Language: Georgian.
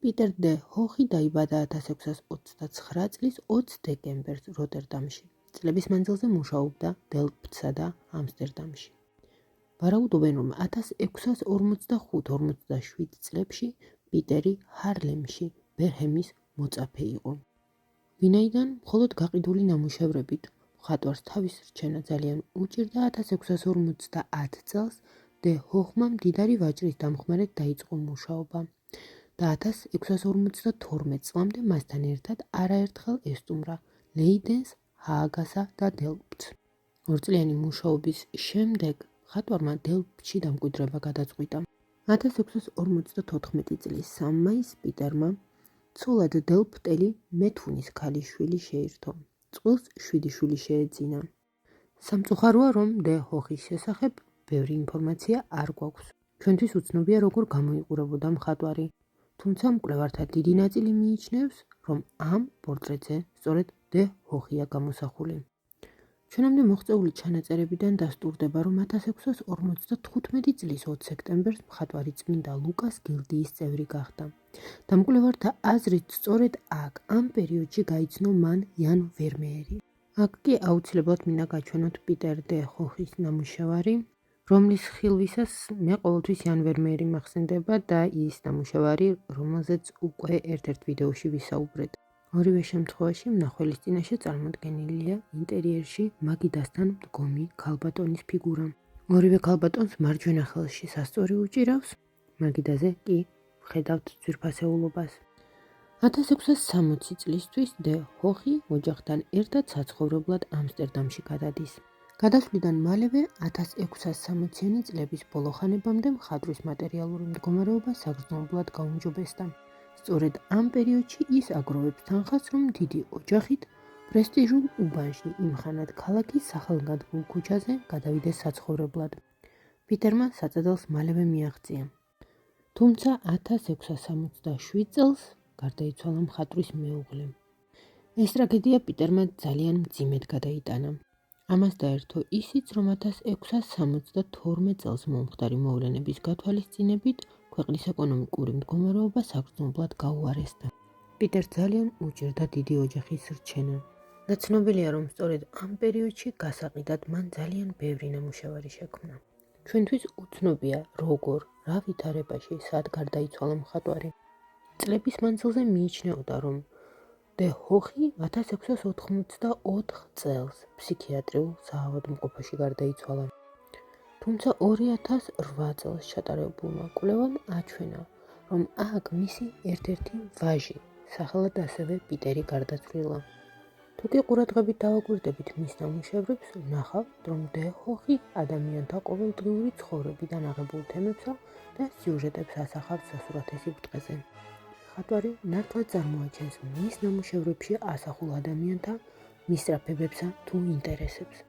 პიტერ დე ჰოხი დაიბადა 1629 წლის 20 დეკემბერს როტერდამში. წლების მანძილზე მუშაობდა დელფტსა და ამსტერდამში. ვარაუდობენ, რომ 1645-47 წლებში პიტერი ჰარლემში ბერჰემის მოწაფე იყო. ვინაიდან მხოლოდ გაყიდული ნამუშევრებით მხატვარს თავის რჩენა ძალიან უჭირდა, 1650 წელს დე ჰოხმა მდიდარი ვაჭრის დამხმარედ დაიწყო მუშაობა და 1652 წლამდე მასთან ერთად არაერთხელ ესტუმრა ლეიდენს, ჰააგასა და დელფტს. ორწლიანი მუშაობის შემდეგ მხატვარმა დელფტში დამკვიდრება გადაწყვიტა. 1654 წლის 3 მაისს პიტერმა ცოლად დელფტელი მეთუნის ქალიშვილი შეირთო. წყვილს 7 შვილი შეეძინა. სამწუხაროა, რომ დე ჰოხის შესახებ ბევრი ინფორმაცია არ გვაქვს. ჩვენთვის უცნობია, როგორ გამოიყურებოდა მხატვარი, თუმცა მკვლევართა დიდი ნაწილი მიიჩნევს, რომ ამ პორტრეტზე სწორედ დე ჰოხია გამოსახული. ჩვენამდე მოღწეული ჩანაწერებიდან დასტურდება, რომ 1655 წლის 20 სექტემბერს მხატვარი წმინდა ლუკას გილდიის წევრი გახდა. და მკვლევართა აზრით სწორედ აქ, ამ პერიოდში გაიცნო მან იან ვერმეერი. აქ კი აუცილებლად მინდა გაჩვენოთ პიტერ დე ჰოხის ნამუშევარი, რომლის ხილვისას მე ყოველთვის იან ვერმეერი მახსენდება და ის ნამუშევარი, რომელზეც უკვე ერთ-ერთ ვიდეოში ვისაუბრეთ. ორივე შემთხვევაში მნახველის წინაშე წარმოდგენილია ინტერიერში მაგიდასთან მდგომი ქალბატონის ფიგურა. ორივე ქალბატონს მარჯვენა ხელში სასწორი უჭირავს, მაგიდაზე კი ხედავთ ძვირფასეულობას. 1660 წლისთვის დე ჰოხი ოჯახთან ერთად საცხოვრებლად ამსტერდამში გადადის. გადასვლიდან მალევე 1660-იანი წლების ბოლოხანებამდე მხატვრის მატერიალური მდგომარეობა საგრძნობლად გაუმჯობესდა. სწორედ ამ პერიოდში ის აგროვებს თანხას, რომ დიდი ოჯახით პრესტიჟულ უბანში იმხანად ქალაქის სახელგანთქმულ ქუჩაზე გადავიდეს საცხოვრებლად. პიტერმა საწადელს მალევე მიაღწია. თუმცა 1667 წელს გარდაიცვალა მხატვრის მეუღლე. ეს ტრაგედია პიტერმა ძალიან მძიმედ გადაიტანა. ამას დაერთო ისიც, რომ 1672 წელს მომხდარი მოვლენების გათვალისწინებით ქვეყნის ეკონომიკური მდგომარეობა საგრძნობლად გაუარესდა. პიტერს ძალიან უჭირდა დიდი ოჯახის რჩენა და ცნობილია, რომ სწორედ ამ პერიოდში გასაყიდად მან ძალიან ბევრი ნამუშევარი შექმნა. ჩვენთვის უცნობია, როგორ, რა ვითარებაში, სად გარდაიცვალა მხატვარი. წლების მანძილზე მიიჩნეოდა, რომ დე ჰოხი 1684 წელს ფსიქიატრიულ საავადმყოფოში გარდაიცვალა. თუმცა 2008 წელს ჩატარებულმა კვლევამ აჩვენა, რომ აქ მისი ერთ-ერთი ვაჟი, სახელად ასევე პიტერი გარდაცვლილა. თუ კი ყურადღებით დავაკვირდებით მის ნამუშევრებს, ვნახავთ, რომ დე ჰოხი ადამიანთა ყოველდღიური ცხოვრებიდან აღებულ თემებსა და სიუჟეტებს ასახავს სასურათე სიბრტყეზე. მხატვარი ნათლად წარმოაჩენს მის ნამუშევრებში ასახულ ადამიანთა მისწრაფებებსა თუ ინტერესებს.